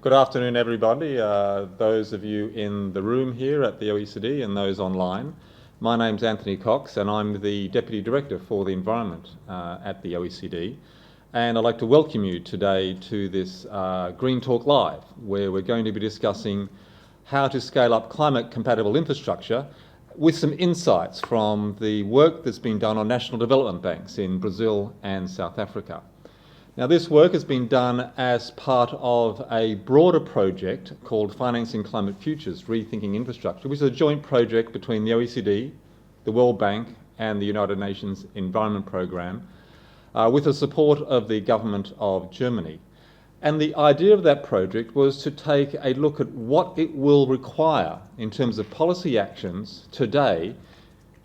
Good afternoon, everybody, those of you in the room here at the OECD and those online. My name's Anthony Cox and I'm the Deputy Director for the Environment at the OECD. And I'd like to welcome you today to this Green Talk Live, where we're going to be discussing how to scale up climate-compatible infrastructure with some insights from the work that's been done on national development banks in Brazil and South Africa. Now, this work has been done as part of a broader project called Financing Climate Futures, Rethinking Infrastructure, which is a joint project between the OECD, the World Bank and the United Nations Environment Programme, with the support of the government of Germany. And the idea of that project was to take a look at what it will require in terms of policy actions today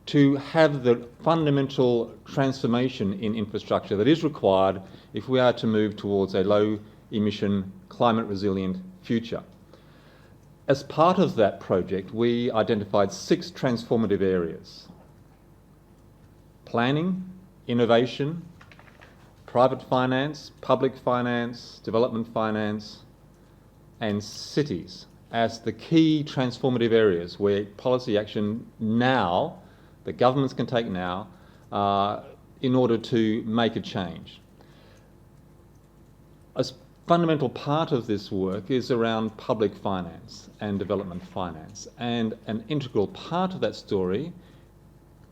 to have the fundamental transformation in infrastructure that is required if we are to move towards a low-emission, climate-resilient future. As part of that project, we identified 6 transformative areas: planning, innovation, private finance, public finance, development finance, and cities as the key transformative areas where policy action now, the governments can take now, in order to make a change. A fundamental part of this work is around public finance and development finance, and an integral part of that story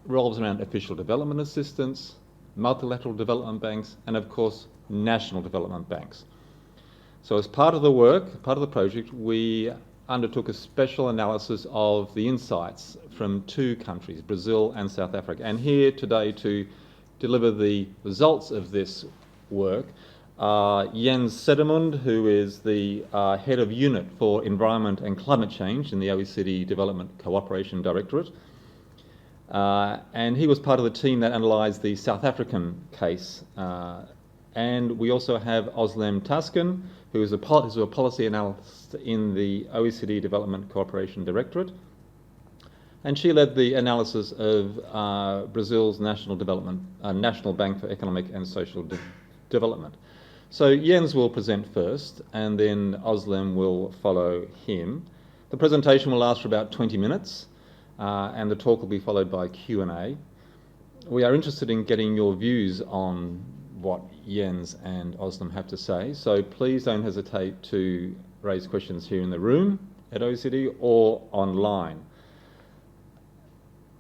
revolves around official development assistance, multilateral development banks, and of course national development banks. So as part of the work, part of the project, we undertook a special analysis of the insights from 2 countries, Brazil and South Africa. And here today to deliver the results of this work are Jens Sedemund, who is the head of unit for environment and climate change in the OECD Development Co-operation Directorate. And he was part of the team that analysed the South African case. And we also have Özlem Taskin, who is a policy analyst in the OECD Development Co-operation Directorate. And she led the analysis of Brazil's National Bank for Economic and Social Development. So Jens will present first, and then Özlem will follow him. The presentation will last for about 20 minutes, and the talk will be followed by Q&A. We are interested in getting your views on what Jens and Özlem have to say, so please don't hesitate to raise questions here in the room at OECD or online.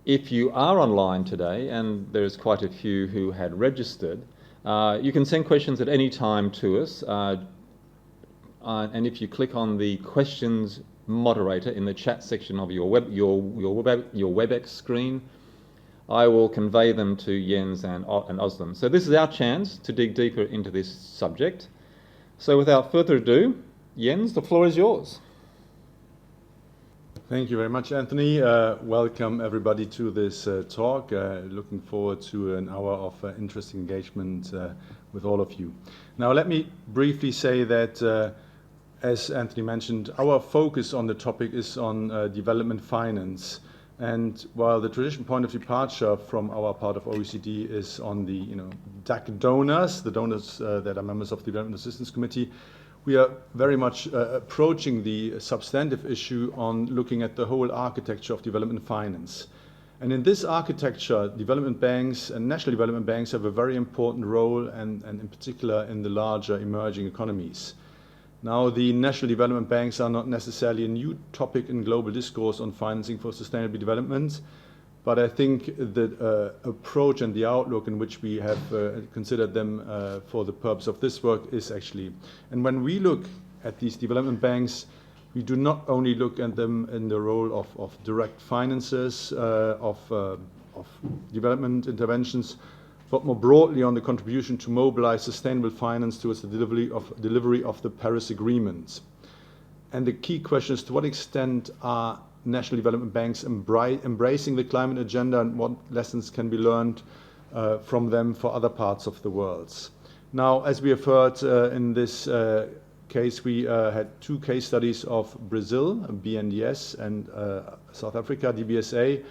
If you are online today, and there's quite a few who had registered, you can send questions at any time to us, and if you click on the questions moderator in the chat section of your WebEx screen, I will convey them to Jens and Özlem. So this is our chance to dig deeper into this subject. So without further ado, Jens, the floor is yours. Thank you very much, Anthony. Welcome everybody to this talk. Looking forward to an hour of interesting engagement with all of you. Now let me briefly say that as Anthony mentioned, our focus on the topic is on development finance. And while the traditional point of departure from our part of OECD is on the DAC donors, the donors that are members of the Development Assistance Committee, we are very much approaching the substantive issue on looking at the whole architecture of development finance. And in this architecture, development banks and national development banks have a very important role, and in particular in the larger emerging economies. Now, the national development banks are not necessarily a new topic in global discourse on financing for sustainable development, but I think the approach and the outlook in which we have considered them for the purpose of this work is actually. And when we look at these development banks, we do not only look at them in the role of direct financiers of development interventions, but more broadly on the contribution to mobilize sustainable finance towards the delivery of the Paris Agreement. And the key question is, to what extent are national development banks embracing the climate agenda, and what lessons can be learned from them for other parts of the world? Now, as we have heard in this case, we had 2 case studies of Brazil, BNDES, and South Africa, DBSA.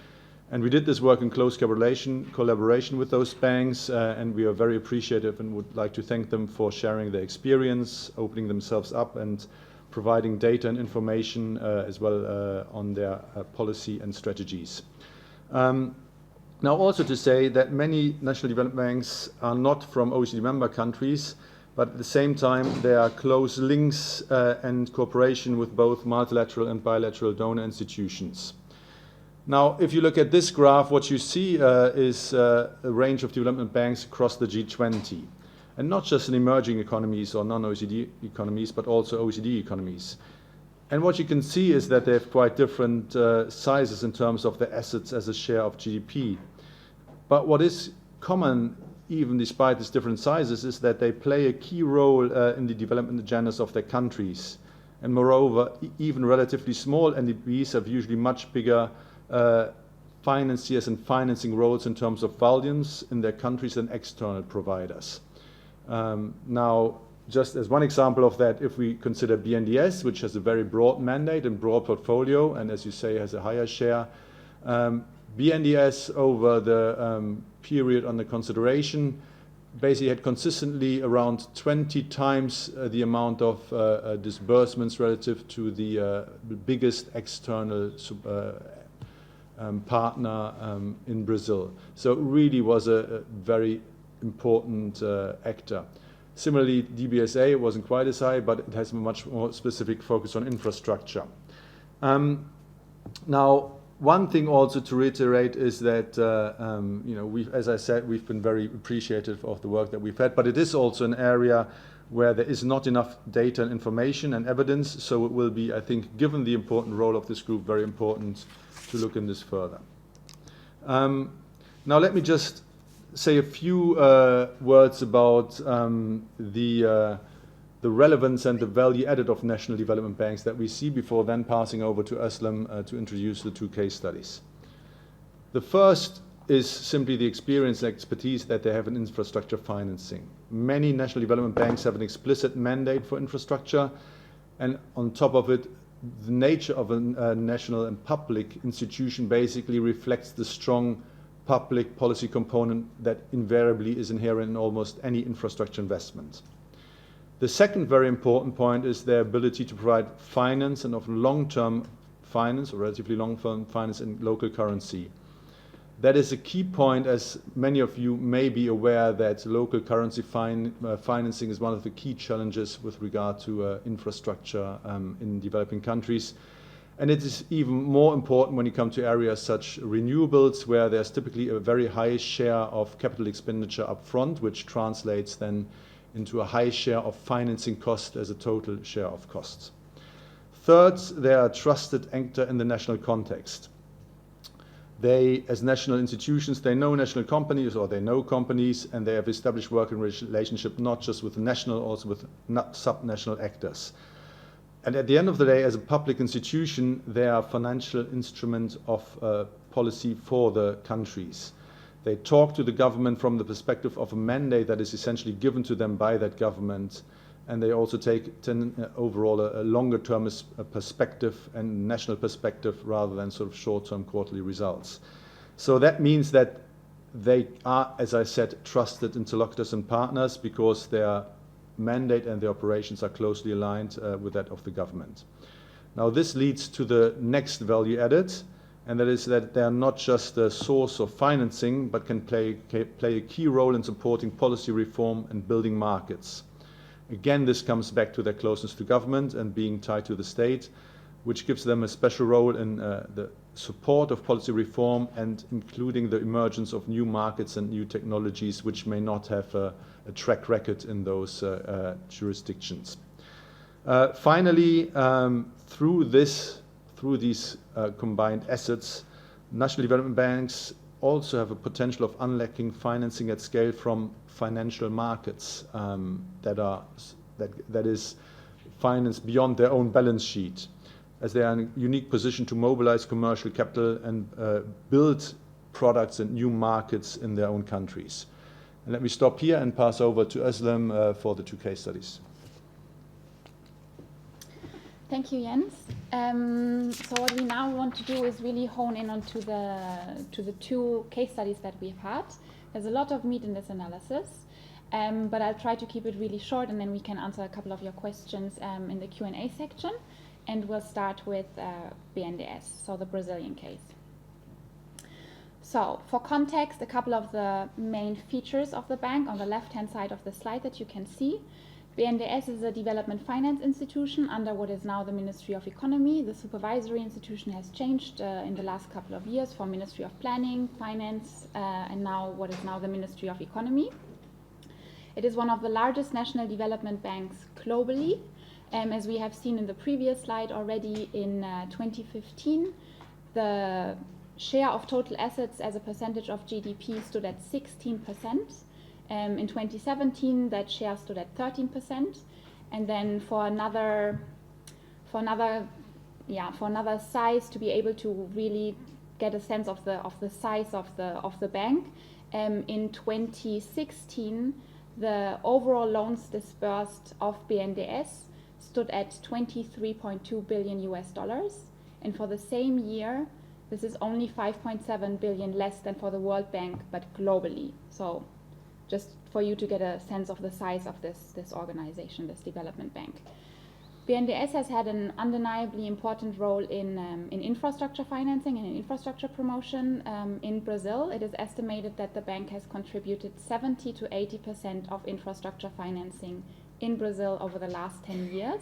And we did this work in close collaboration with those banks, and we are very appreciative and would like to thank them for sharing their experience, opening themselves up, and providing data and information as well on their policy and strategies. Now also to say that many national development banks are not from OECD member countries, but at the same time there are close links and cooperation with both multilateral and bilateral donor institutions. Now, if you look at this graph, what you see is a range of development banks across the G20, and not just in emerging economies or non-OECD economies, but also OECD economies. And what you can see is that they have quite different sizes in terms of their assets as a share of GDP. But what is common, even despite these different sizes, is that they play a key role in the development agendas of their countries. And moreover, even relatively small NDBs have usually much bigger financiers and financing roles in terms of volumes in their countries than external providers. Now, just as one example of that, if we consider BNDES, which has a very broad mandate and broad portfolio, and as you say, has a higher share, BNDES over the period under consideration basically had consistently around 20 times the amount of disbursements relative to the biggest external partner in Brazil. So it really was a very important actor. Similarly, DBSA wasn't quite as high, but it has a much more specific focus on infrastructure. Now, one thing also to reiterate is that, as I said, we've been very appreciative of the work that we've had, but it is also an area where there is not enough data and information and evidence, so it will be, I think, given the important role of this group, very important to look in this further. Now let me just say a few words about the relevance and the value added of national development banks that we see before then passing over to Özlem to introduce the two case studies. The first is simply the experience and expertise that they have in infrastructure financing. Many national development banks have an explicit mandate for infrastructure, and on top of it, the nature of a national and public institution basically reflects the strong public policy component that invariably is inherent in almost any infrastructure investment. The second very important point is their ability to provide finance, and often long-term finance or relatively long-term finance in local currency. That is a key point, as many of you may be aware that local currency financing is one of the key challenges with regard to infrastructure in developing countries. And it is even more important when you come to areas such as renewables, where there's typically a very high share of capital expenditure up front, which translates then into a high share of financing cost as a total share of costs. Third, they are a trusted actor in the national context. They, as national institutions, they know national companies or they know companies, and they have established working relationship not just with national, also with subnational actors. And at the end of the day, as a public institution, they are a financial instrument of policy for the countries. They talk to the government from the perspective of a mandate that is essentially given to them by that government, and they also take overall a longer-term perspective and national perspective rather than sort of short-term quarterly results. So that means that they are, as I said, trusted interlocutors and partners because their mandate and their operations are closely aligned with that of the government. Now this leads to the next value added, and that is that they are not just a source of financing, but can play a key role in supporting policy reform and building markets. Again, this comes back to their closeness to government and being tied to the state, which gives them a special role in the support of policy reform and including the emergence of new markets and new technologies which may not have a track record in those jurisdictions. Finally, through these combined assets, national development banks also have a potential of unlocking financing at scale from financial markets that is financed beyond their own balance sheet, as they are in a unique position to mobilize commercial capital and build products and new markets in their own countries. And let me stop here and pass over to Özlem for the two case studies. Thank you, Jens. So what we now want to do is really hone in onto the two case studies that we've had. There's a lot of meat in this analysis. but I'll try to keep it really short, and then we can answer a couple of your questions in the Q&A section. And we'll start with BNDES, so the Brazilian case. So for context, a couple of the main features of the bank on the left-hand side of the slide that you can see. BNDES is a development finance institution under what is now the Ministry of Economy. The supervisory institution has changed in the last couple of years from Ministry of Planning, Finance, and now what is now the Ministry of Economy. It is one of the largest national development banks globally. As we have seen in the previous slide already, in 2015, the share of total assets as a percentage of GDP stood at 16%. In 2017, that share stood at 13%. And then for another size to be able to really get a sense of the size of the bank, in 2016, the overall loans disbursed of BNDES stood at $23.2 billion, and for the same year, this is only 5.7 billion less than for the World Bank, but globally. So, just for you to get a sense of the size of this organization, this development bank. BNDES has had an undeniably important role in infrastructure financing and in infrastructure promotion in Brazil. It is estimated that the bank has contributed 70 to 80% of infrastructure financing in Brazil over the last 10 years.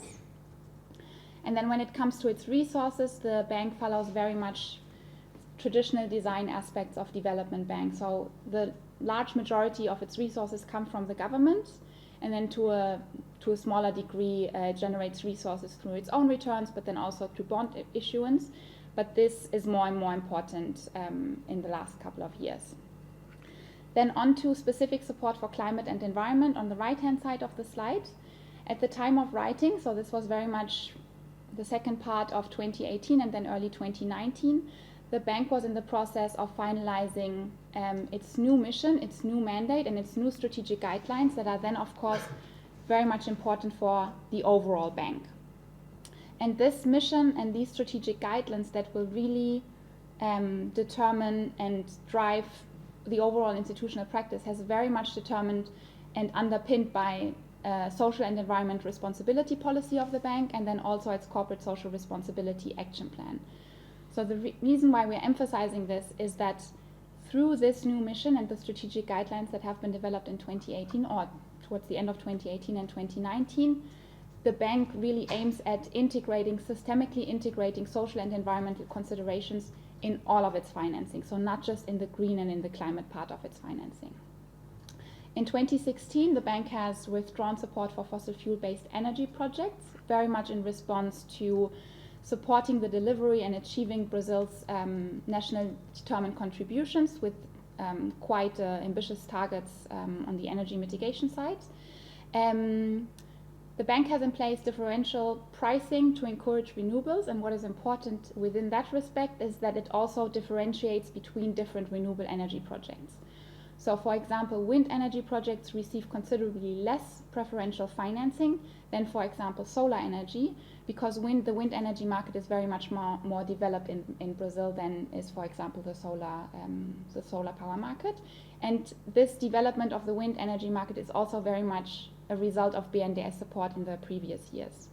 And then when it comes to its resources, the bank follows very much traditional design aspects of development banks. So the large majority of its resources come from the government, and then to a smaller degree generates resources through its own returns, but then also through bond issuance. But this is more and more important in the last couple of years. Then on to specific support for climate and environment on the right-hand side of the slide. At the time of writing, so this was very much the second part of 2018 and then early 2019, the bank was in the process of finalizing its new mission, its new mandate, and its new strategic guidelines that are then, of course, very much important for the overall bank. And this mission and these strategic guidelines that will really determine and drive the overall institutional practice has very much determined and underpinned by social and environment responsibility policy of the bank, and then also its corporate social responsibility action plan. So the reason why we're emphasizing this is that through this new mission and the strategic guidelines that have been developed in 2018 or towards the end of 2018 and 2019, the bank really aims at systemically integrating social and environmental considerations in all of its financing, so not just in the green and in the climate part of its financing. In 2016, the bank has withdrawn support for fossil fuel-based energy projects, very much in response to supporting the delivery and achieving Brazil's national determined contributions with quite ambitious targets on the energy mitigation side. The bank has in place differential pricing to encourage renewables, and what is important within that respect is that it also differentiates between different renewable energy projects. So, for example, wind energy projects receive considerably less preferential financing than, for example, solar energy, because the wind energy market is very much more developed in Brazil than is, for example, the solar power market. And this development of the wind energy market is also very much a result of BNDES support in the previous years.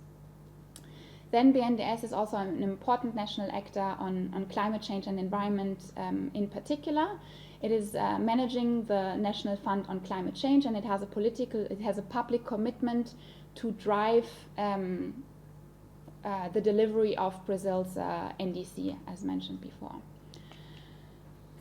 Then BNDES is also an important national actor on climate change and environment in particular. It is managing the National Fund on Climate Change, and it has a public commitment to drive the delivery of Brazil's NDC, as mentioned before.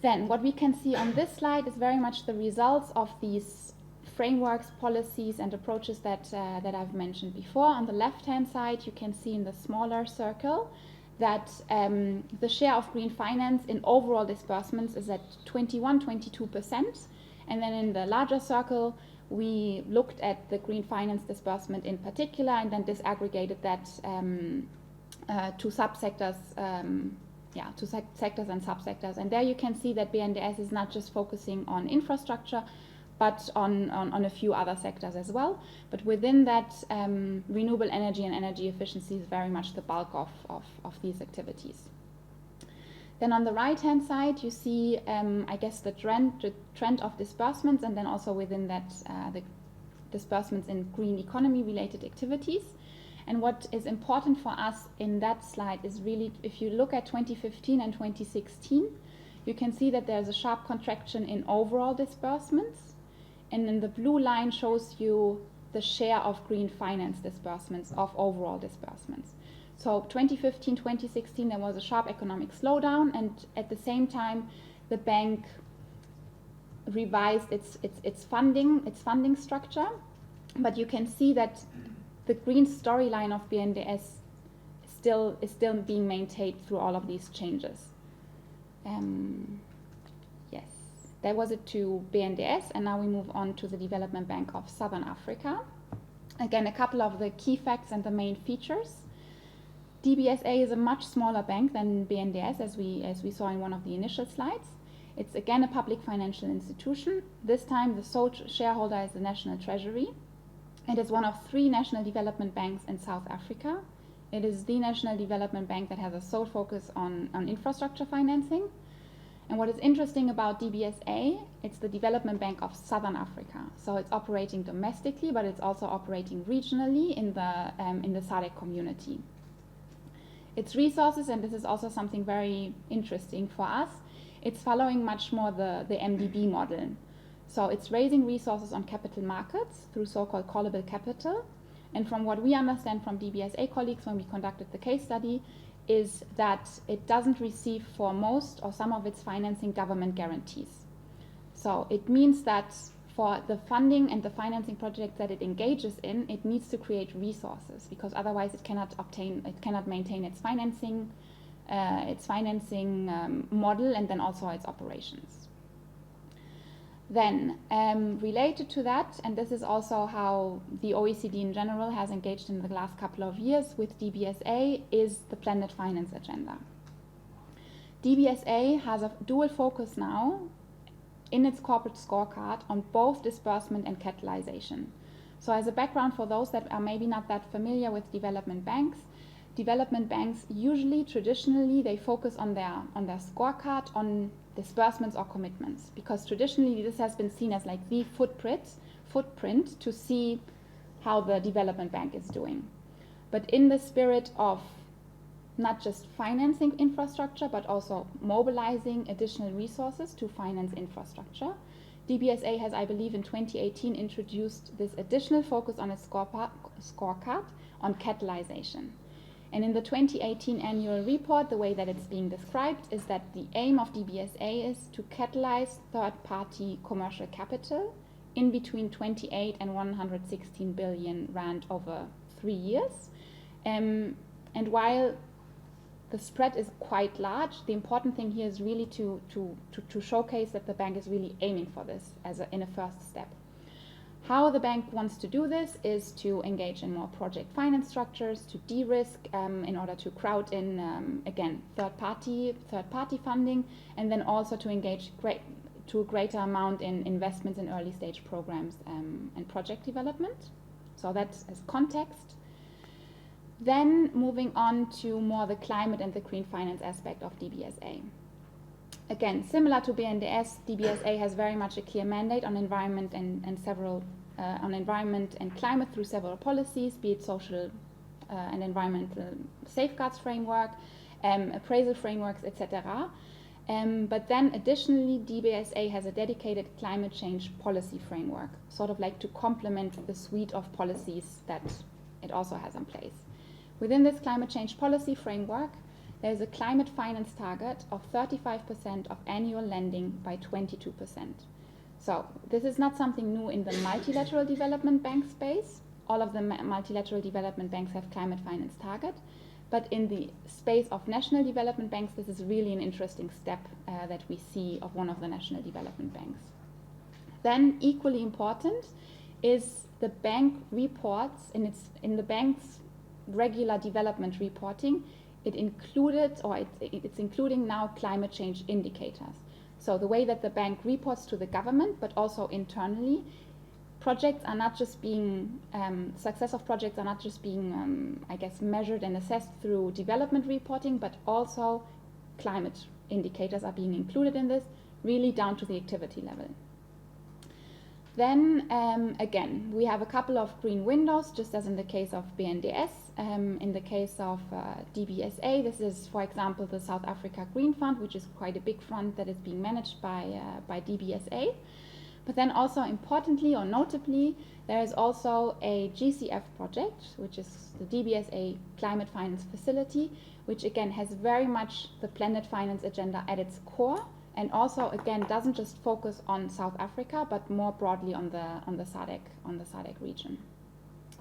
Then what we can see on this slide is very much the results of these frameworks, policies, and approaches that I've mentioned before. On the left-hand side, you can see in the smaller circle that the share of green finance in overall disbursements is at 22%. And then in the larger circle, we looked at the green finance disbursement in particular, and then disaggregated that to subsectors, to sectors and subsectors. And there you can see that BNDES is not just focusing on infrastructure, but on a few other sectors as well. But within that, renewable energy and energy efficiency is very much the bulk of these activities. Then on the right-hand side, you see, I guess, the trend of disbursements, and then also within that, disbursements in green economy related activities. And what is important for us in that slide is really, if you look at 2015 and 2016, you can see that there's a sharp contraction in overall disbursements. And then the blue line shows you the share of green finance disbursements of overall disbursements. So 2015, 2016, there was a sharp economic slowdown, and at the same time, the bank revised its funding structure. But you can see that the green storyline of BNDES is still being maintained through all of these changes. Yes, that was it to BNDES, and now we move on to the Development Bank of Southern Africa. Again, a couple of the key facts and the main features. DBSA is a much smaller bank than BNDES, as we saw in one of the initial slides. It's again a public financial institution. This time the sole shareholder is the National Treasury. It is one of 3 national development banks in South Africa. It is the national development bank that has a sole focus on infrastructure financing. And what is interesting about DBSA, it's the Development Bank of Southern Africa. So it's operating domestically, but it's also operating regionally in the SADC community. Its resources, and this is also something very interesting for us, it's following much more the NDB model. So it's raising resources on capital markets through so-called callable capital. And from what we understand from DBSA colleagues when we conducted the case study, is that it doesn't receive for most or some of its financing government guarantees. So it means that for the funding and the financing projects that it engages in, it needs to create resources, because otherwise it cannot maintain its financing model and then also its operations. Then, related to that, and this is also how the OECD in general has engaged in the last couple of years with DBSA, is the blended finance agenda. DBSA has a dual focus now in its corporate scorecard on both disbursement and catalyzation. So as a background for those that are maybe not that familiar with development banks usually, traditionally, they focus on their scorecard on disbursements or commitments, because traditionally this has been seen as like the footprint to see how the development bank is doing. But in the spirit of not just financing infrastructure, but also mobilizing additional resources to finance infrastructure, DBSA has, I believe, in 2018 introduced this additional focus on its scorecard on catalyzation. And in the 2018 annual report, the way that it's being described is that the aim of DBSA is to catalyze third-party commercial capital in between 28 and 116 billion rand over 3 years. And while the spread is quite large, the important thing here is really to showcase that the bank is really aiming for this in a first step. How the bank wants to do this is to engage in more project finance structures, to de-risk in order to crowd in, again, third-party funding, and then also to engage to a greater amount in investments in early-stage programs and project development. So that's as context. Then moving on to more the climate and the green finance aspect of DBSA. Again, similar to BNDES, DBSA has very much a clear mandate on environment on environment and climate through several policies, be it social and environmental safeguards framework, appraisal frameworks, etc. But then additionally, DBSA has a dedicated climate change policy framework, sort of like to complement the suite of policies that it also has in place. Within this climate change policy framework, there is a climate finance target of 35% of annual lending by 22%. So this is not something new in the multilateral development bank space. All of the multilateral development banks have climate finance target. But in the space of national development banks, this is really an interesting step that we see of one of the national development banks. Then equally important is the bank reports in the bank's regular development reporting. It's including now climate change indicators. So the way that the bank reports to the government, but also internally, projects are not just being, success of projects are not just being, measured and assessed through development reporting, but also climate indicators are being included in this, really down to the activity level. Then again, we have a couple of green windows, just as in the case of BNDES. In the case of DBSA, this is, for example, the South Africa Green Fund, which is quite a big fund that is being managed by DBSA. But then also importantly or notably, there is also a GCF project, which is the DBSA Climate Finance Facility, which again has very much the planet finance agenda at its core, and also again doesn't just focus on South Africa, but more broadly on the SADC region.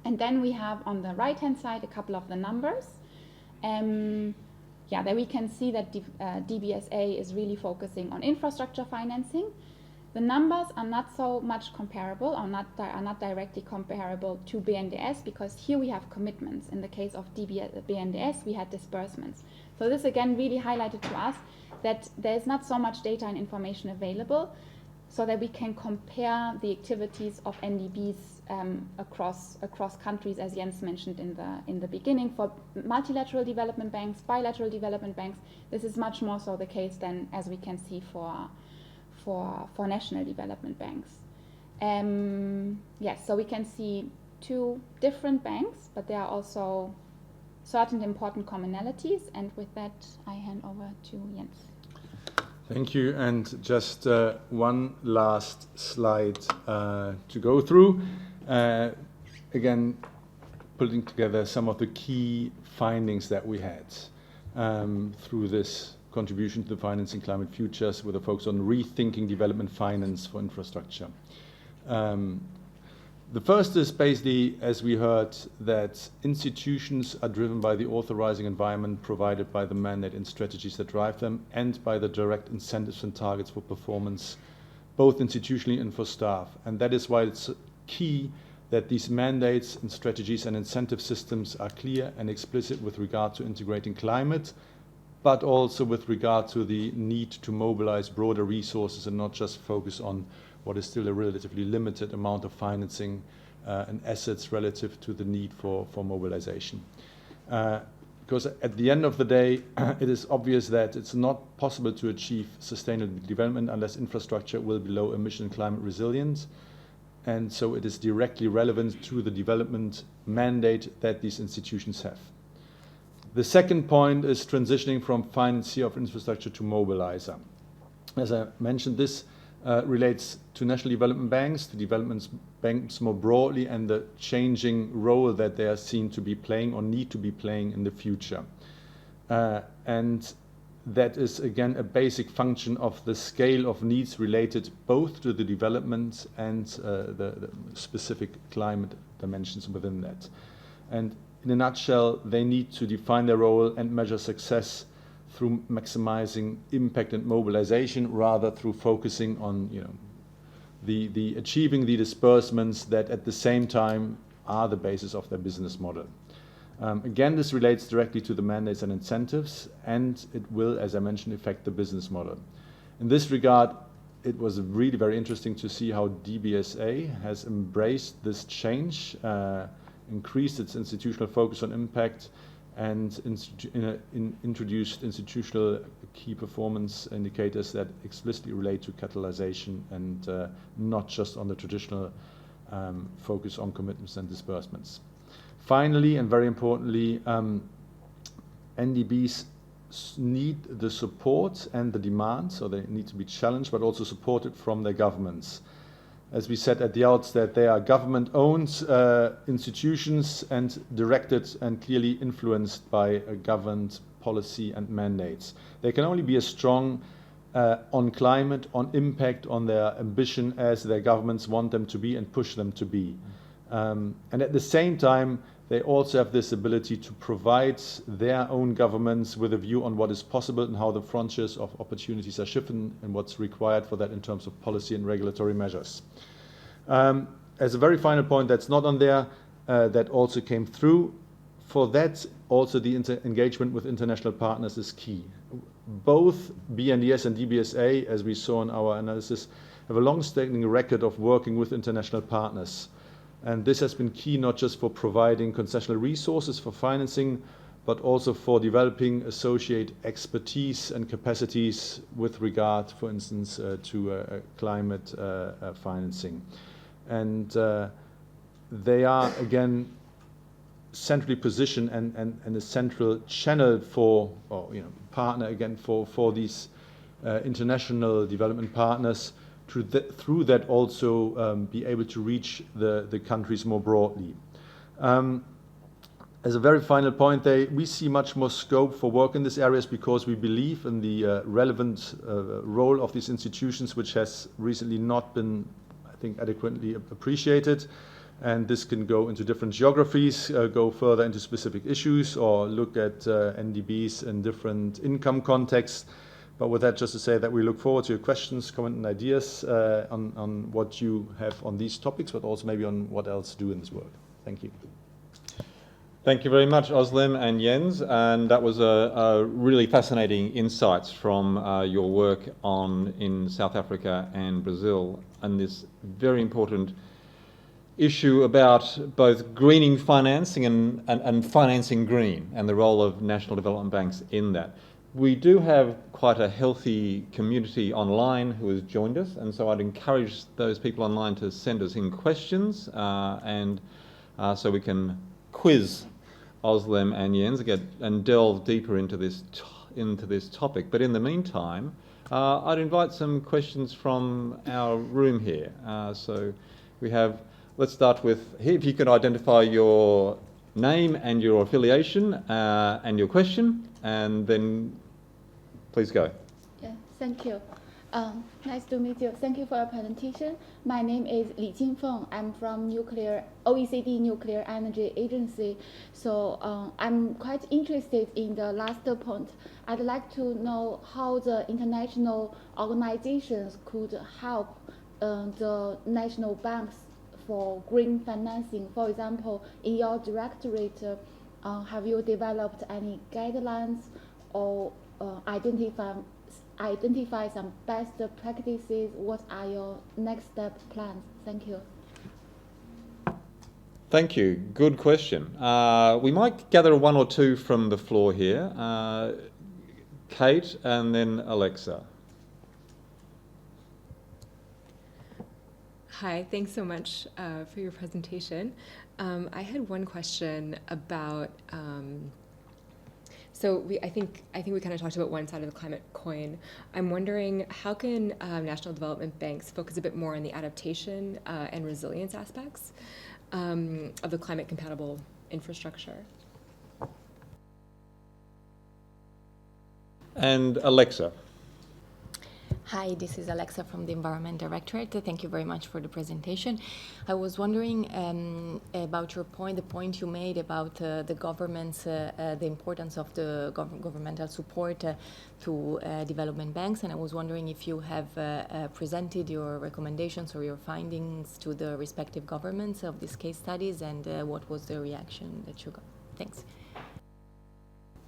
And then we have on the right hand side a couple of the numbers. There we can see that DBSA is really focusing on infrastructure financing. The numbers are not so much comparable, are not directly comparable to BNDES, because here we have commitments. In the case of BNDES, we had disbursements. So this again really highlighted to us that there's not so much data and information available, so that we can compare the activities of NDBs across countries, as Jens mentioned in the beginning. For multilateral development banks, bilateral development banks, this is much more so the case than as we can see for national development banks. Yes, so we can see two different banks, but there are also certain important commonalities. And with that, I hand over to Jens. Thank you. And just one last slide to go through. Again, putting together some of the key findings that we had through this contribution to the financing climate futures, with a focus on rethinking development finance for infrastructure. The first is basically, as we heard, that institutions are driven by the authorizing environment provided by the mandate and strategies that drive them, and by the direct incentives and targets for performance, both institutionally and for staff. And that is why it's key that these mandates and strategies and incentive systems are clear and explicit with regard to integrating climate, but also with regard to the need to mobilize broader resources and not just focus on what is still a relatively limited amount of financing and assets relative to the need for mobilization. Because at the end of the day, it is obvious that it's not possible to achieve sustainable development unless infrastructure will be low emission and climate resilient. And so it is directly relevant to the development mandate that these institutions have. The second point is transitioning from financier of infrastructure to mobilizer. As I mentioned, this relates to national development banks, to development banks more broadly, and the changing role that they are seen to be playing or need to be playing in the future. And that is, again, a basic function of the scale of needs related both to the development and the specific climate dimensions within that. And in a nutshell, they need to define their role and measure success through maximizing impact and mobilization, rather through focusing on the achieving the disbursements that at the same time are the basis of their business model. Again, this relates directly to the mandates and incentives, and it will, as I mentioned, affect the business model. In this regard, it was really very interesting to see how DBSA has embraced this change, increased its institutional focus on impact, and introduced institutional key performance indicators that explicitly relate to catalyzation and not just on the traditional focus on commitments and disbursements. Finally, and very importantly, NDBs need the support and the demand, so they need to be challenged but also supported from their governments. As we said at the outset, they are government-owned institutions and directed and clearly influenced by a governed policy and mandates. They can only be as strong on climate, on impact, on their ambition as their governments want them to be and push them to be. And at the same time, they also have this ability to provide their own governments with a view on what is possible and how the frontiers of opportunities are shifting and what's required for that in terms of policy and regulatory measures. As a very final point that's not on there, that also came through, for that also the engagement with international partners is key. Both BNDES and DBSA, as we saw in our analysis, have a long-standing record of working with international partners. And this has been key not just for providing concessional resources for financing, but also for developing associate expertise and capacities with regard, for instance, to climate financing. and they are again centrally positioned and a central channel for, or partner again for these international development partners through that also be able to reach the countries more broadly. As a very final point, we see much more scope for work in these areas because we believe in the relevant role of these institutions, which has recently not been, I think, adequately appreciated. And this can go into different geographies, go further into specific issues, or look at NDBs in different income contexts. But with that, just to say that we look forward to your questions, comments, and ideas on what you have on these topics, but also maybe on what else to do in this work. Thank you. Thank you very much, Özlem and Jens, and that was a really fascinating insights from your work in South Africa and Brazil, and this very important issue about both greening financing and financing green, and the role of national development banks in that. We do have quite a healthy community online who has joined us, and so I'd encourage those people online to send us in questions, and so we can quiz Özlem and Jens and delve deeper into this topic. But in the meantime, I'd invite some questions from our room here. So we have, let's start with, if you can identify your name and your affiliation and your question, and then please go. Yeah, thank you. Nice to meet you. Thank you for your presentation. My name is Li Jinfeng. I'm from OECD Nuclear Energy Agency. So I'm quite interested in the last point. I'd like to know how the international organizations could help the national banks for green financing. For example, in your directorate, have you developed any guidelines or identify some best practices? What are your next step plans? Thank you. Thank you. Good question. We might gather one or two from the floor here. Kate and then Alexa. Hi, thanks so much for your presentation. I had one question about I think we kind of talked about one side of the climate coin. I'm wondering, how can national development banks focus a bit more on the adaptation and resilience aspects of the climate compatible infrastructure? And Alexa. Hi, this is Alexa from the Environment Directorate. Thank you very much for the presentation. I was wondering about the point you made about the government's, the importance of the governmental support to development banks, and I was wondering if you have presented your recommendations or your findings to the respective governments of these case studies, and what was the reaction that you got? Thanks.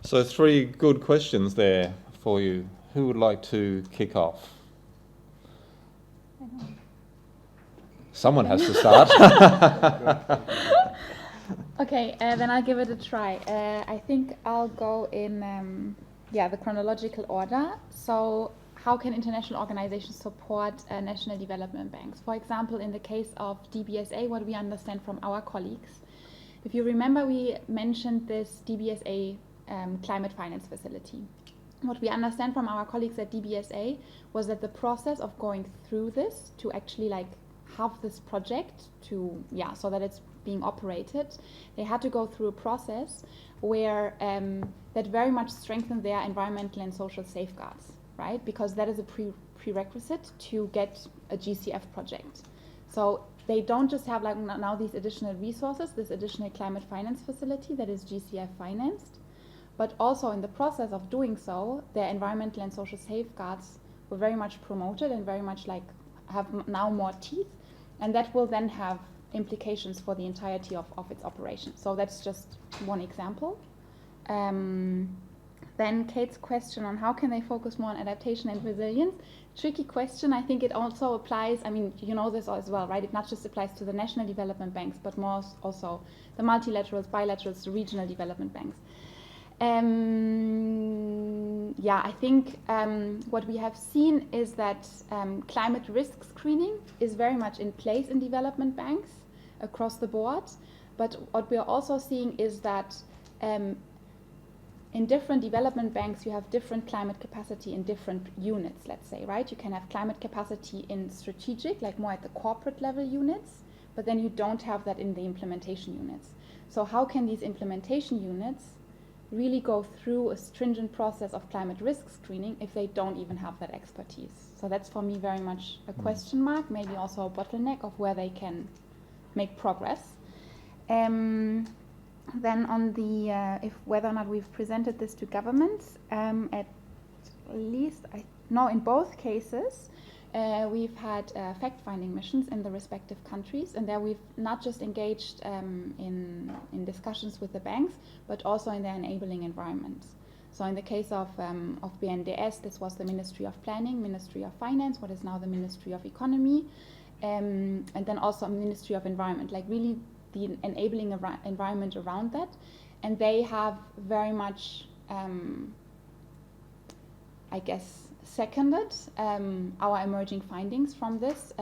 So 3 good questions there for you. Who would like to kick off? Someone has to start. Okay, then I'll give it a try. I think I'll go in the chronological order. So how can international organizations support national development banks? For example, in the case of DBSA, what we understand from our colleagues. If you remember, we mentioned this DBSA climate finance facility. What we understand from our colleagues at DBSA was that the process of going through this to actually have this project so that it's being operated, they had to go through a process where that very much strengthened their environmental and social safeguards, right? Because that is a prerequisite to get a GCF project. So they don't just have now these additional resources, this additional climate finance facility that is GCF financed, but also in the process of doing so, their environmental and social safeguards were very much promoted and very much have now more teeth, and that will then have implications for the entirety of its operation. So that's just one example. Then Kate's question on how can they focus more on adaptation and resilience. Tricky question. I think it also applies, you know this as well, right? It not just applies to the national development banks, but more also the multilaterals, bilaterals, the regional development banks. Yeah, I think what we have seen is that climate risk screening is very much in place in development banks across the board. But what we are also seeing is that in different development banks, you have different climate capacity in different units, let's say, right? You can have climate capacity in strategic, like more at the corporate level units, but then you don't have that in the implementation units. So how can these implementation units really go through a stringent process of climate risk screening if they don't even have that expertise? So that's for me very much a question mark, maybe also a bottleneck of where they can make progress. Then on the if whether or not we've presented this to governments, at least in both cases we've had fact-finding missions in the respective countries, and there we've not just engaged in discussions with the banks, but also in their enabling environments. So in the case of BNDES, this was the Ministry of Planning, Ministry of Finance, what is now the Ministry of Economy, and then also Ministry of Environment, like really the enabling environment around that. And they have very much, I guess, seconded our emerging findings from this.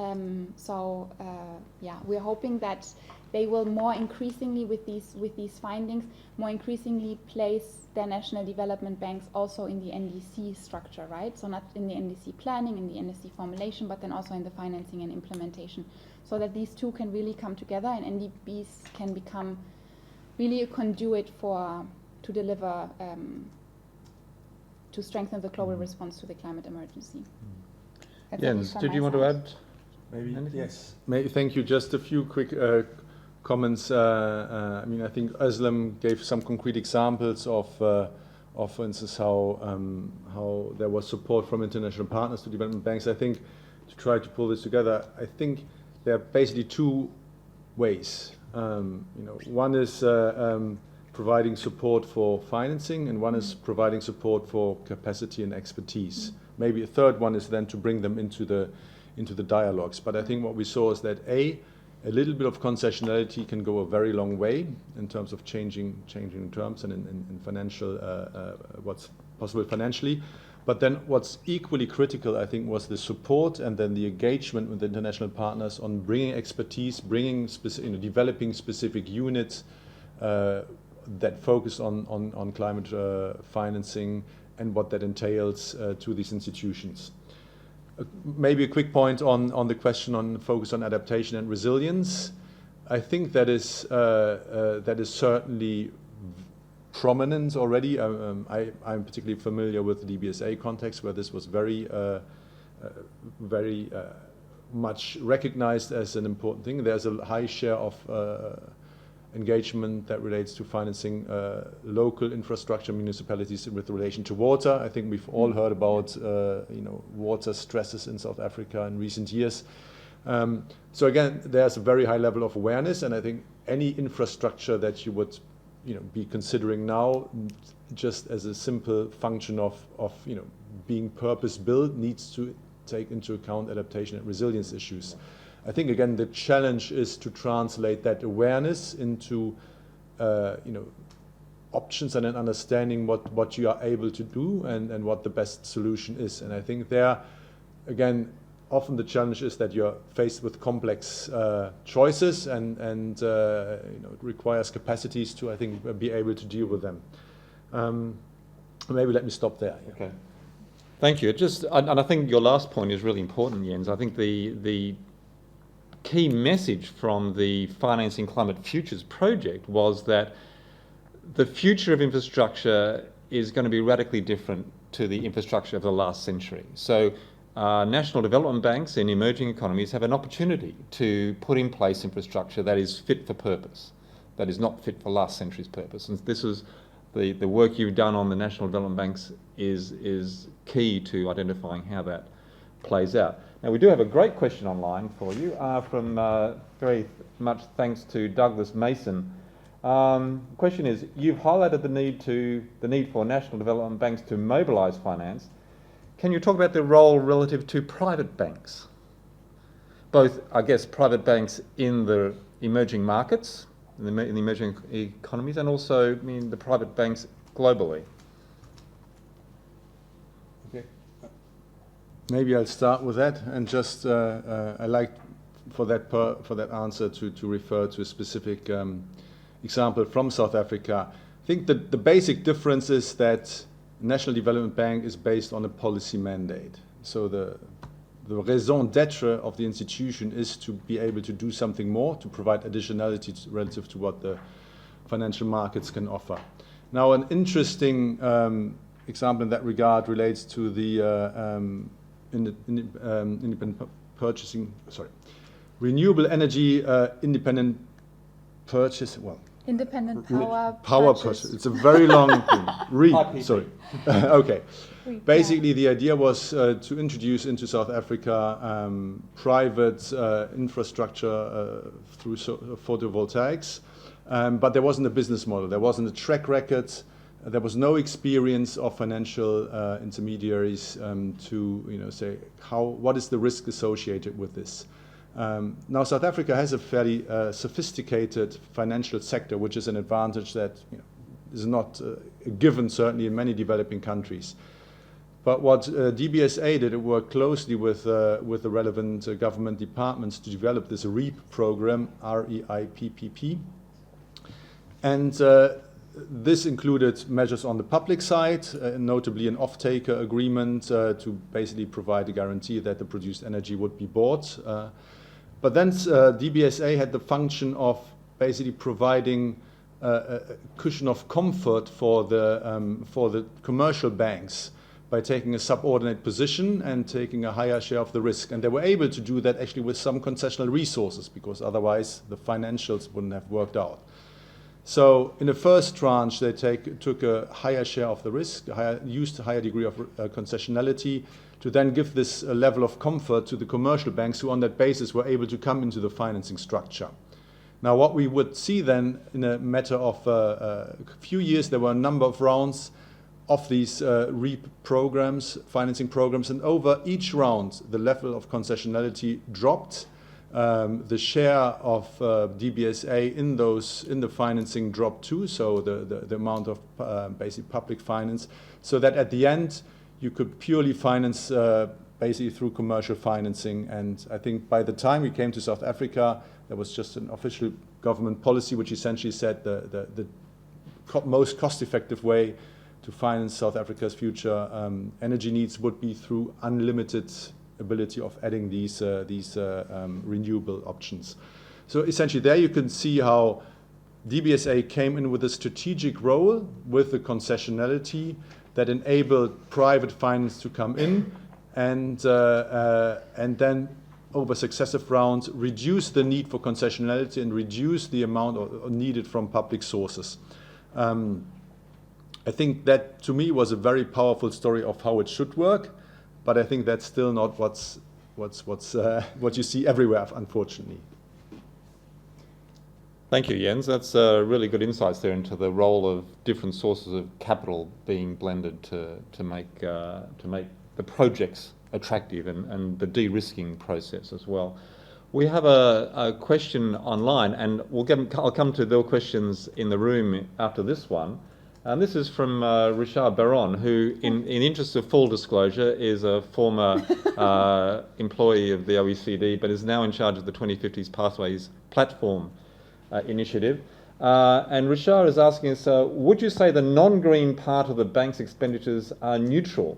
Yeah, we're hoping that they will more increasingly with these findings, more increasingly place their national development banks also in the NDC structure, right? So not in the NDC planning, in the NDC formulation, but then also in the financing and implementation, so that these two can really come together and NDBs can become really a conduit to deliver, to strengthen the global response to the climate emergency. Jens, did you want to add? Maybe anything? yes. Thank you. Just a few quick comments. I mean, I think Özlem gave some concrete examples of, for instance, how there was support from international partners to development banks. I think to try to pull this together, I think there are basically two ways. One is providing support for financing, and one is providing support for capacity and expertise. Maybe a third one is then to bring them into the dialogues. But I think what we saw is that a little bit of concessionality can go a very long way in terms of changing terms and in financial what's possible financially. But then what's equally critical, I think, was the support and then the engagement with the international partners on bringing expertise, developing specific units that focus on climate financing and what that entails to these institutions. Maybe a quick point on the question on focus on adaptation and resilience. I think that is certainly prominent already. I'm particularly familiar with the DBSA context, where this was very much recognized as an important thing. There's a high share of engagement that relates to financing local infrastructure municipalities with relation to water. I think we've all heard about water stresses in South Africa in recent years. So again, there's a very high level of awareness, and I think any infrastructure that you would be considering now, just as a simple function of being purpose-built, needs to take into account adaptation and resilience issues. I think, again, the challenge is to translate that awareness into options and an understanding what you are able to do and what the best solution is. And I think there, again, often the challenge is that you're faced with complex choices, and it requires capacities to, I think, be able to deal with them. Maybe let me stop there. Yeah. Okay. Thank you. And I think your last point is really important, Jens. I think the key message from the Financing Climate Futures project was that the future of infrastructure is going to be radically different to the infrastructure of the last century. So national development banks in emerging economies have an opportunity to put in place infrastructure that is fit for purpose, that is not fit for last century's purpose. And this is the work you've done on the national development banks is key to identifying how that plays out. Now, we do have a great question online for you from very much thanks to Douglas Mason. The question is, you've highlighted the need for national development banks to mobilise finance. Can you talk about their role relative to private banks? Both, I guess, private banks in the emerging markets, in the emerging economies, and also, the private banks globally? Okay. Maybe I'll start with that, and just I like for that answer to refer to a specific example from South Africa. I think that the basic difference is that National Development Bank is based on a policy mandate. So the raison d'etre of the institution is to be able to do something more, to provide additionality relative to what the financial markets can offer. Now, an interesting example in that regard relates to the renewable energy independent purchase. Well, Independent power purchase. It's a very long thing. Sorry. Okay. Basically, the idea was to introduce into South Africa private infrastructure through photovoltaics, but there wasn't a business model. There wasn't a track record. There was no experience of financial intermediaries to say what is the risk associated with this. Now, South Africa has a fairly sophisticated financial sector, which is an advantage that is not a given, certainly in many developing countries. But what DBSA did, it worked closely with the relevant government departments to develop this REIPP program, REIPPP. And this included measures on the public side, notably an off-taker agreement to basically provide a guarantee that the produced energy would be bought. But then DBSA had the function of basically providing a cushion of comfort for the commercial banks by taking a subordinate position and taking a higher share of the risk. And they were able to do that actually with some concessional resources, because otherwise the financials wouldn't have worked out. So in the first tranche, they took a higher share of the risk, used a higher degree of concessionality to then give this level of comfort to the commercial banks who on that basis were able to come into the financing structure. Now, what we would see then in a matter of a few years, there were a number of rounds of these REIPP programs, financing programs, and over each round, the level of concessionality dropped. The share of DBSA in the financing dropped too, so the amount of basic public finance, so that at the end you could purely finance basically through commercial financing. And I think by the time we came to South Africa, there was just an official government policy which essentially said the most cost-effective way to finance South Africa's future energy needs would be through unlimited ability of adding these renewable options. So essentially there you can see how DBSA came in with a strategic role with the concessionality that enabled private finance to come in and then over successive rounds reduce the need for concessionality and reduce the amount needed from public sources. I think that to me was a very powerful story of how it should work. But I think that's still not what you see everywhere, unfortunately. Thank you, Jens. That's really good insights there into the role of different sources of capital being blended to make the projects attractive and the de-risking process as well. We have a question online, and I'll come to the questions in the room after this one. And this is from Richard Baron, who, in the interest of full disclosure, is a former employee of the OECD, but is now in charge of the 2050s Pathways Platform initiative. And Richard is asking us, would you say the non-green part of the bank's expenditures are neutral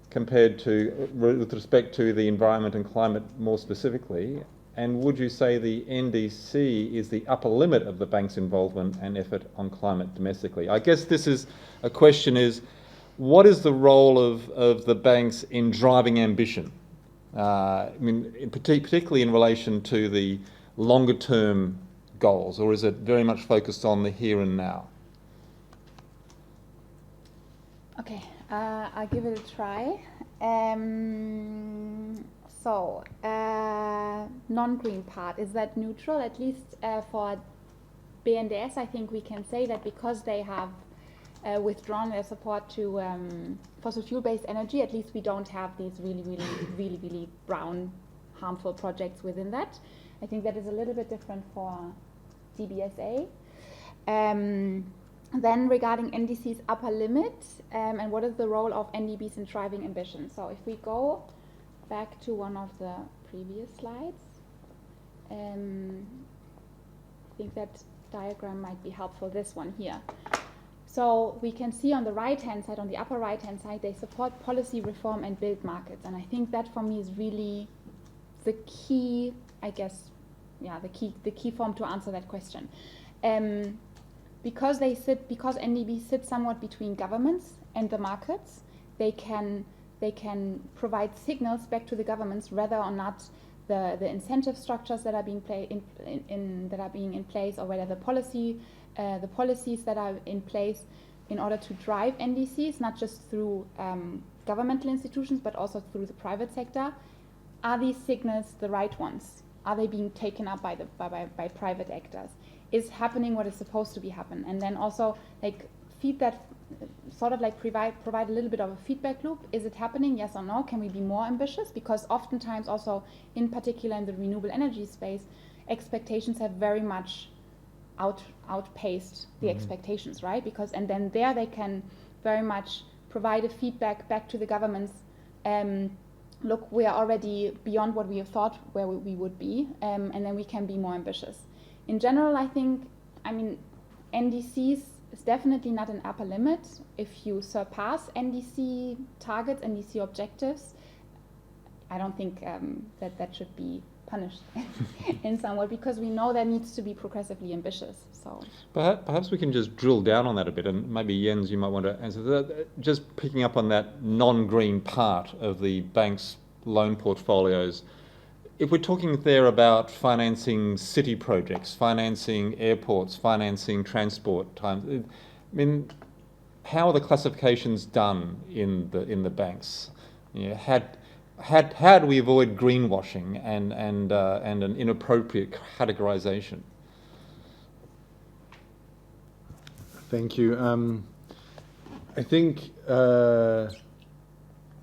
compared to, with respect to the environment and climate more specifically? And would you say the NDC is the upper limit of the bank's involvement and effort on climate domestically? I guess this is a question is, what is the role of the banks in driving ambition? I mean, particularly in relation to the longer term goals, or is it very much focused on the here and now? Okay, I'll give it a try. So, non-green part, is that neutral? At least for BNDES, I think we can say that because they have withdrawn their support to fossil fuel-based energy, at least we don't have these really brown, harmful projects within that. I think that is a little bit different for DBSA. Then regarding NDC's upper limit and what is the role of NDBs in driving ambition. So if we go back to one of the previous slides, I think that diagram might be helpful, this one here. So we can see on the right-hand side, on the upper right-hand side, they support policy reform and build markets. And I think that for me is really the key, I guess, yeah, the key form to answer that question. Because NDBs sit somewhat between governments and the markets, they can provide signals back to the governments whether or not the incentive structures that are being in place, or whether the policies that are in place in order to drive NDCs, not just through governmental institutions but also through the private sector, are these signals the right ones? Are they being taken up by private actors? Is happening what is supposed to be happen? And then also like feed that, sort of like provide a little bit of a feedback loop. Is it happening? Yes or no? Can we be more ambitious? Because oftentimes also, in particular in the renewable energy space, expectations have very much outpaced the expectations, right? And then there they can very much provide a feedback back to the governments. Look, we are already beyond what we have thought where we would be, and then we can be more ambitious. In general, I think, NDCs is definitely not an upper limit. If you surpass NDC targets, NDC objectives, I don't think that should be punished in some way, because we know that needs to be progressively ambitious. So perhaps we can just drill down on that a bit, and maybe Jens, you might want to answer that. Just picking up on that non-green part of the bank's loan portfolios. If we're talking there about financing city projects, financing airports, financing transport times, how are the classifications done in the banks? How do we avoid greenwashing and an inappropriate categorization? Thank you. I think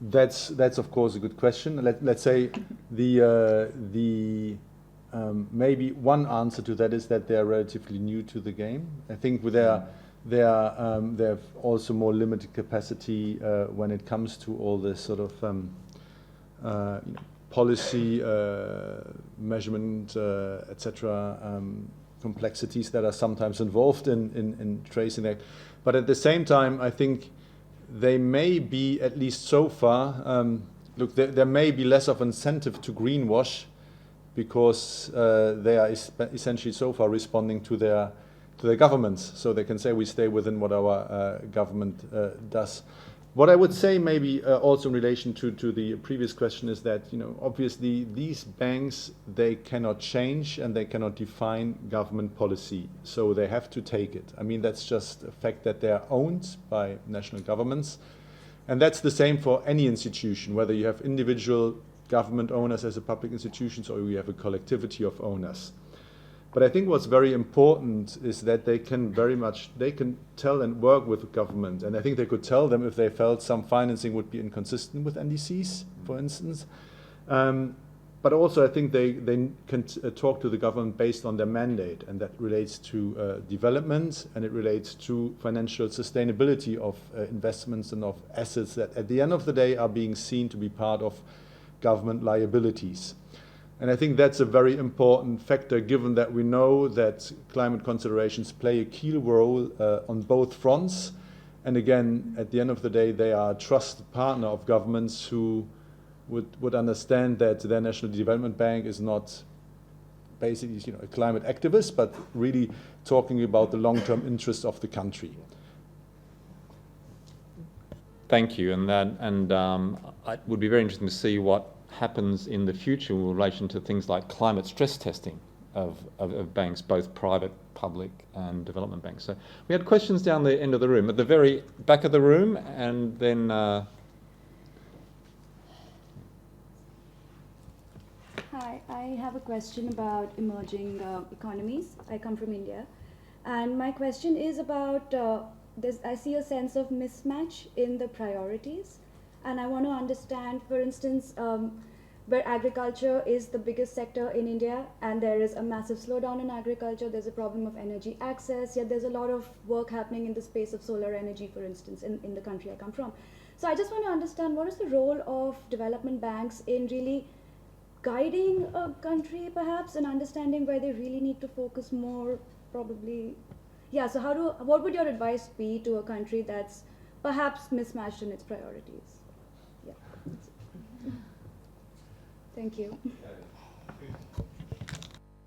that's of course a good question. Let's say the maybe one answer to that is that they are relatively new to the game. I think they have also more limited capacity when it comes to all this sort of policy, measurement, etc. Complexities that are sometimes involved in tracing that. But at the same time, I think they may be, at least so far, look, there may be less of incentive to greenwash, because they are essentially so far responding to their governments, so they can say we stay within what our government does. What I would say maybe also in relation to the previous question is that, obviously these banks, they cannot change and they cannot define government policy, so they have to take it. That's just a fact that they are owned by national governments, and that's the same for any institution, whether you have individual government owners as a public institutions or you have a collectivity of owners. But I think what's very important is that they can tell and work with the government, and I think they could tell them if they felt some financing would be inconsistent with NDCs, for instance. But also I think they can talk to the government based on their mandate, and that relates to development, and it relates to financial sustainability of investments and of assets that at the end of the day are being seen to be part of government liabilities. And I think that's a very important factor, given that we know that climate considerations play a key role on both fronts. And again, at the end of the day, they are a trusted partner of governments who would understand that their National Development Bank is not basically a climate activist, but really talking about the long-term interests of the country. Thank you, and it would be very interesting to see what happens in the future in relation to things like climate stress testing of banks, both private, public and development banks. So we had questions down the end of the room, at the very back of the room, and then Hi, I have a question about emerging economies. I come from India, and my question is about I see a sense of mismatch in the priorities, and I want to understand, for instance, where agriculture is the biggest sector in India, and there is a massive slowdown in agriculture. There's a problem of energy access, yet there's a lot of work happening in the space of solar energy, for instance, in the country I come from. So I just want to understand, what is the role of development banks in really guiding a country, perhaps, and understanding where they really need to focus more, probably. Yeah, so what would your advice be to a country that's perhaps mismatched in its priorities? Yeah. Thank you.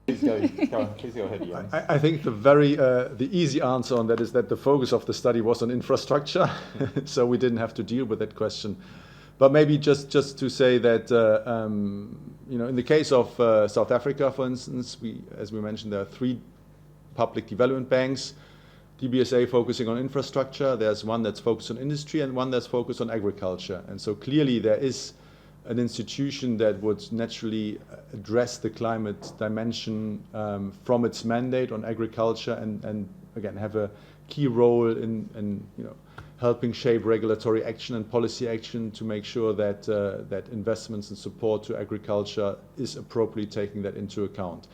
Please go ahead, Jens. I think the easy answer on that is that the focus of the study was on infrastructure, so we didn't have to deal with that question. But maybe just to say that in the case of South Africa, for instance, as we mentioned, there are 3 public development banks. DBSA focusing on infrastructure. There's one that's focused on industry and one that's focused on agriculture. And so clearly there is an institution that would naturally address the climate dimension from its mandate on agriculture and again have a key role in helping shape regulatory action and policy action to make sure that that investments and support to agriculture is appropriately taking that into account.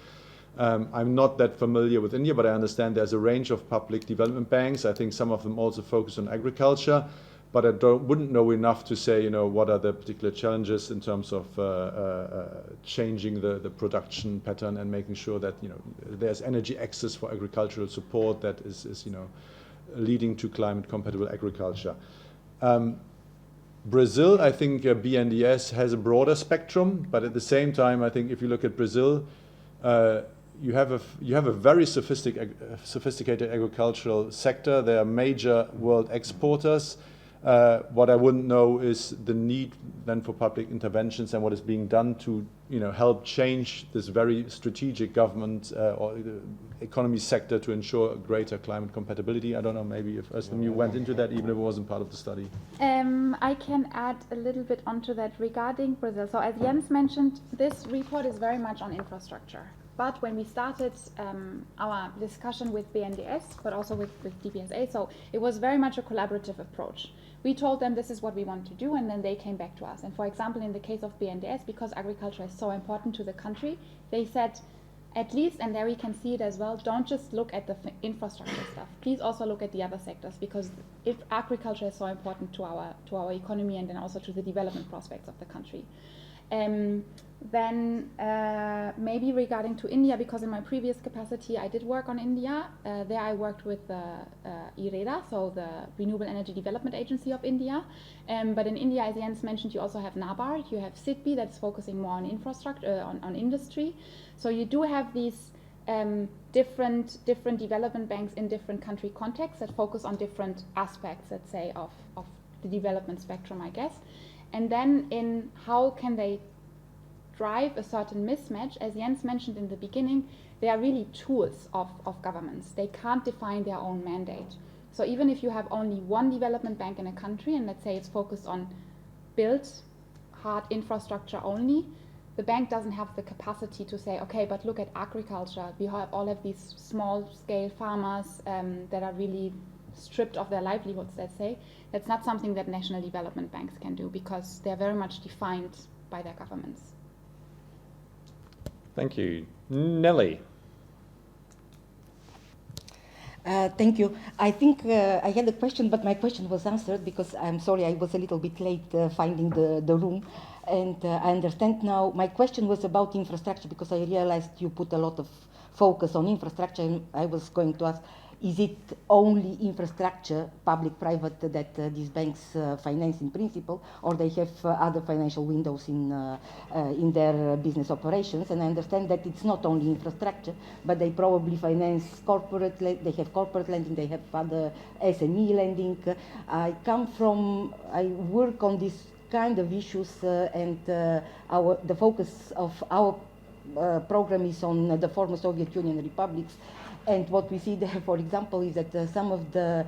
I'm not that familiar with India, but I understand there's a range of public development banks. I think some of them also focus on agriculture. But I wouldn't know enough to say, what are the particular challenges in terms of changing the production pattern and making sure that, there's energy access for agricultural support that is leading to climate-compatible agriculture. Brazil, I think BNDES has a broader spectrum, but at the same time, I think if you look at Brazil, you have a very sophisticated agricultural sector. They are major world exporters. What I wouldn't know is the need then for public interventions and what is being done to help change this very strategic government or the economy sector to ensure greater climate compatibility. I don't know, maybe if Özlem, you went into that even if it wasn't part of the study. I can add a little bit onto that regarding Brazil. So as Jens mentioned, this report is very much on infrastructure. But when we started our discussion with BNDES, but also with DBSA, so it was very much a collaborative approach. We told them this is what we want to do, and then they came back to us. And for example, in the case of BNDES, because agriculture is so important to the country, they said, at least, and there we can see it as well, don't just look at the infrastructure stuff. Please also look at the other sectors, because if agriculture is so important to our economy and then also to the development prospects of the country. Then maybe regarding to India, because in my previous capacity I did work on India. There I worked with IREDA, so the Renewable Energy Development Agency of India. But in India, as Jens mentioned, you also have NABARD, you have SIDBI that's focusing more on infrastructure, on industry. So you do have these different development banks in different country contexts that focus on different aspects, let's say, of the development spectrum, I guess. And then in how can they drive a certain mismatch, as Jens mentioned in the beginning, they are really tools of governments. They can't define their own mandate. So even if you have only one development bank in a country, and let's say it's focused on built hard infrastructure only, the bank doesn't have the capacity to say, okay, but look at agriculture. We all have these small scale farmers that are really stripped of their livelihoods, let's say. That's not something that national development banks can do, because they're very much defined by their governments. Thank you. Nelly. Thank you. I think I had a question, but my question was answered because I'm sorry I was a little bit late finding the room. And I understand now. My question was about infrastructure because I realized you put a lot of focus on infrastructure, and I was going to ask, is it only infrastructure, public-private, that these banks finance in principle, or they have other financial windows in their business operations? And I understand that it's not only infrastructure, but they probably finance corporate, they have corporate lending, they have other SME lending. I work on this kind of issues, and the focus of our program is on the former Soviet Union republics. And what we see there, for example, is that some of the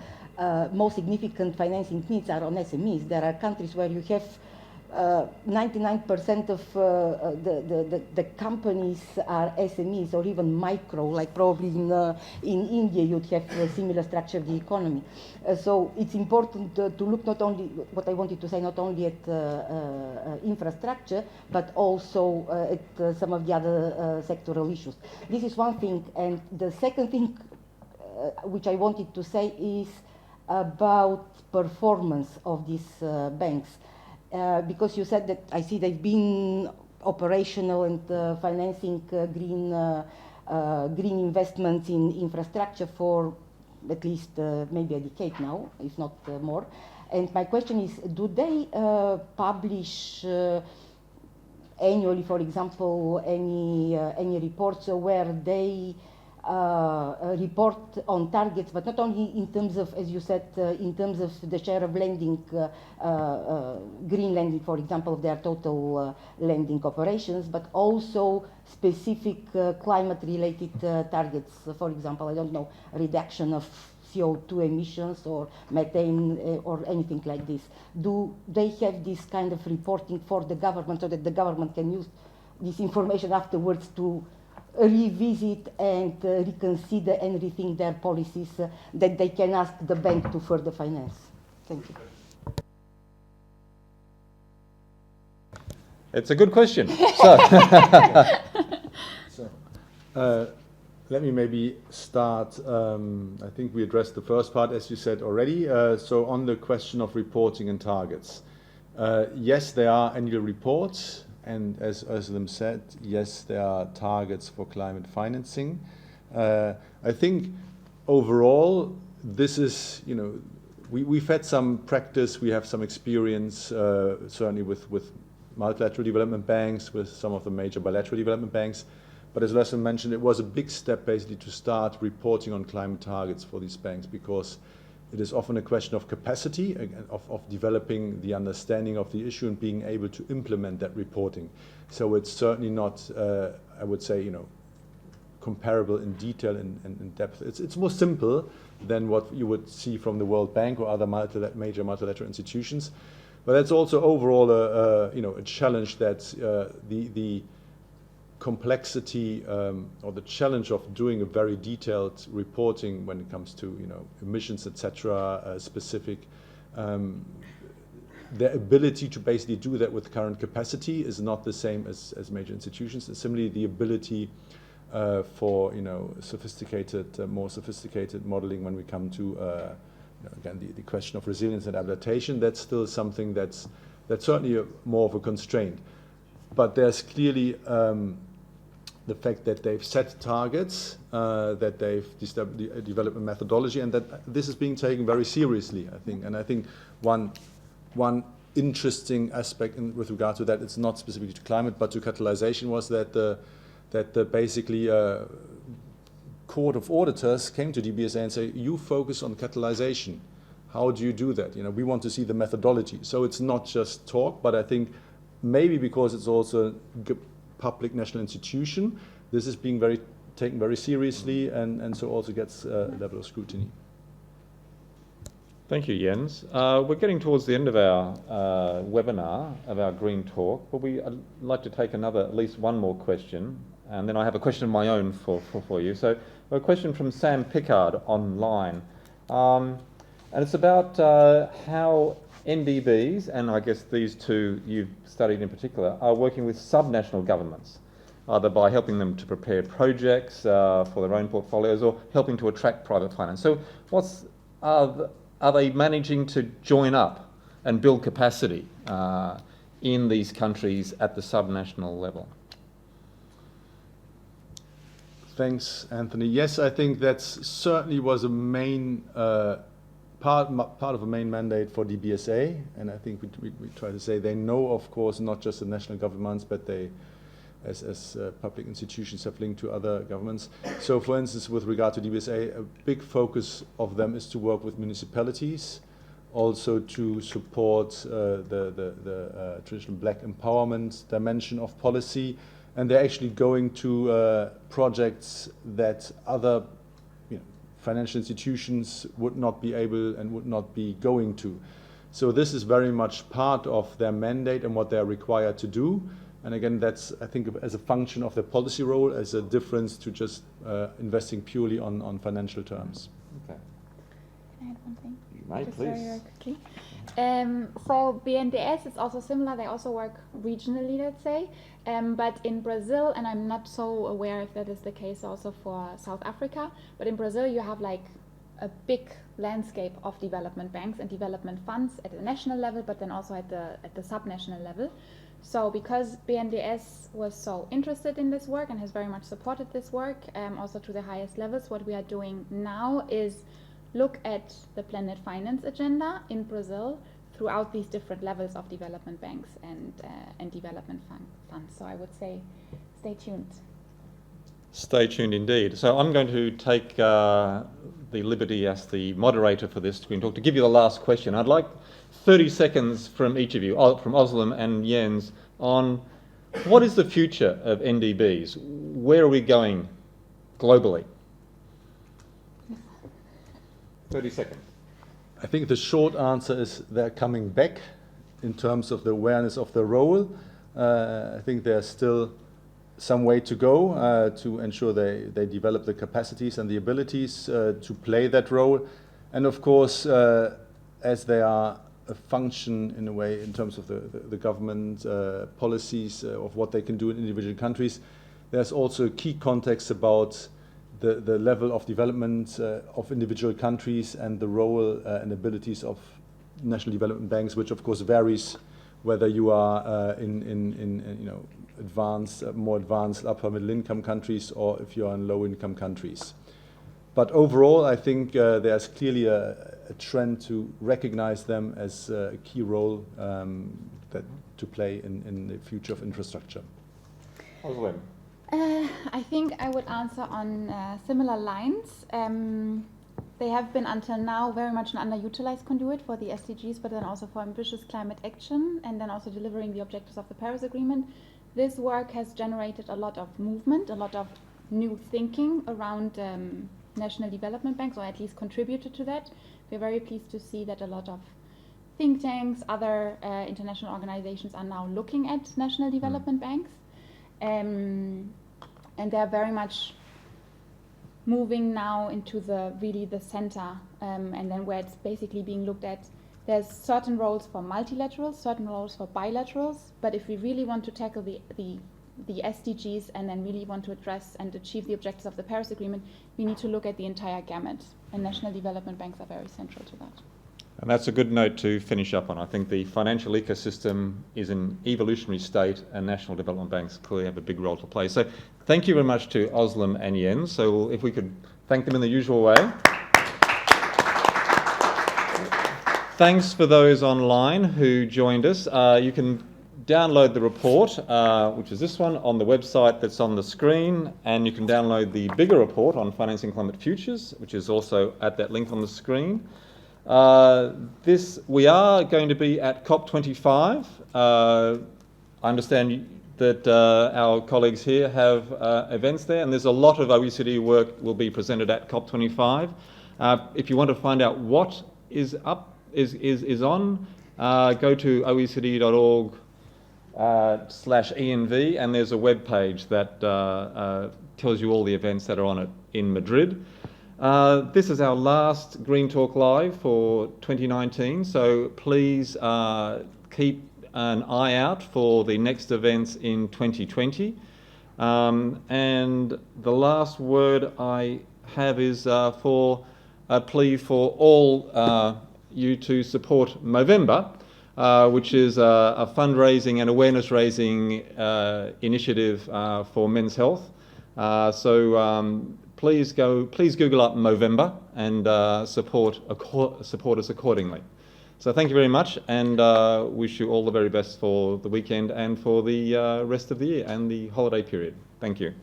most significant financing needs are on SMEs. There are countries where you have 99% of the companies are SMEs or even micro, like probably in India you'd have a similar structure of the economy. So it's important to look not only, what I wanted to say, not only at infrastructure, but also at some of the other sectoral issues. This is one thing. And the second thing which I wanted to say is about performance of these banks. Because you said that, I see they've been operational and financing green investments in infrastructure for at least maybe a decade now, if not more. And my question is, do they publish annually, for example, any reports where they report on targets, but not only in terms of, as you said, in terms of the share of lending, green lending, for example, of their total lending operations, but also specific climate-related targets. For example, I don't know, reduction of CO2 emissions or methane or anything like this. Do they have this kind of reporting for the government so that the government can use this information afterwards to revisit and reconsider and rethink their policies that they can ask the bank to further finance? Thank you. It's a good question. Let me maybe start. I think we addressed the first part, as you said already. So on the question of reporting and targets, yes, there are annual reports. And as Özlem said, yes, there are targets for climate financing. I think overall, this is, we've had some practice, we have some experience, certainly with multilateral development banks, with some of the major bilateral development banks. But as Özlem mentioned, it was a big step basically to start reporting on climate targets for these banks, because it is often a question of capacity, of developing the understanding of the issue and being able to implement that reporting. So it's certainly not, I would say, comparable in detail and in depth. It's more simple than what you would see from the World Bank or other major multilateral institutions. But that's also overall a challenge that the complexity or the challenge of doing a very detailed reporting when it comes to emissions, etc., specific, the ability to basically do that with current capacity is not the same as major institutions. And similarly, the ability for more sophisticated modeling when we come to again the question of resilience and adaptation, that's still something that's certainly more of a constraint. But there's clearly the fact that they've set targets, that they've developed a methodology, and that this is being taken very seriously, I think. And I think one interesting aspect with regard to that, it's not specifically to climate, but to catalyzation, was that basically Court of Auditors came to DBSA and say, you focus on catalyzation. How do you do that? We want to see the methodology. So it's not just talk, but I think maybe because it's also public national institution, this is being taken very seriously, and so also gets a level of scrutiny. Thank you, Jens. We're getting towards the end of our webinar, of our Green Talk, but I'd like to take at least one more question, and then I have a question of my own for you. So a question from Sam Pickard online, and it's about how NDBs, and I guess these two you've studied in particular, are working with subnational governments, either by helping them to prepare projects for their own portfolios or helping to attract private finance. So are they managing to join up and build capacity in these countries at the subnational level? Thanks, Anthony. Yes, I think that certainly was a main part of a main mandate for DBSA, and I think we try to say they know, of course, not just the national governments, but they, as public institutions, have linked to other governments. So, for instance, with regard to DBSA, a big focus of them is to work with municipalities, also to support the traditional black empowerment dimension of policy, and they're actually going to projects that other financial institutions would not be able and would not be going to. So this is very much part of their mandate and what they're required to do. And again, that's, I think, as a function of their policy role, as a difference to just investing purely on financial terms. Okay. Can I add one thing? You may, Just please. very quickly. For BNDES, it's also similar. They also work regionally, let's say. But in Brazil, and I'm not so aware if that is the case also for South Africa, but in Brazil you have like a big landscape of development banks and development funds at the national level, but then also at the subnational level. So because BNDES was so interested in this work and has very much supported this work, also to the highest levels, what we are doing now is look at the blended finance agenda in Brazil throughout these different levels of development banks and development funds. So I would say stay tuned. Stay tuned indeed. So I'm going to take the liberty as the moderator for this to give you the last question. I'd like 30 seconds from each of you, from Özlem and Jens, on what is the future of NDBs? Where are we going globally? 30 seconds. I think the short answer is they're coming back in terms of the awareness of the role. I think there's still some way to go to ensure they develop the capacities and the abilities to play that role. And of course, as they are a function in a way in terms of the government policies of what they can do in individual countries, there's also a key context about the level of development of individual countries and the role and abilities of national development banks, which of course varies whether you are in advanced, more advanced upper middle income countries or if you are in low income countries. But overall, I think there's clearly a trend to recognize them as a key role to play in the future of infrastructure. Özlem. I think I would answer on similar lines. They have been until now very much an underutilized conduit for the SDGs, but then also for ambitious climate action and then also delivering the objectives of the Paris Agreement. This work has generated a lot of movement, a lot of new thinking around national development banks, or at least contributed to that. We're very pleased to see that a lot of think tanks, other international organizations are now looking at national development banks. And they're very much moving now into the center, and then where it's basically being looked at. There's certain roles for multilaterals, certain roles for bilaterals, but if we really want to tackle the SDGs and then really want to address and achieve the objectives of the Paris Agreement, we need to look at the entire gamut, and national development banks are very central to that. And that's a good note to finish up on. I think the financial ecosystem is in evolutionary state and national development banks clearly have a big role to play. So thank you very much to Özlem and Jens. So if we could thank them in the usual way. Thanks for those online who joined us. You can download the report, which is this one, on the website that's on the screen, and you can download the bigger report on financing climate futures, which is also at that link on the screen. We are going to be at COP25. I understand that our colleagues here have events there, and there's a lot of OECD work will be presented at COP25. If you want to find out what is on, go to oecd.org/ENV, and there's a web page that tells you all the events that are on it in Madrid. This is our last Green Talk Live for 2019, so please keep an eye out for the next events in 2020. And the last word I have is for a plea for all you to support Movember, which is a fundraising and awareness raising initiative for men's health. Please Google up Movember and support us accordingly. So thank you very much, and wish you all the very best for the weekend and for the rest of the year and the holiday period. Thank you.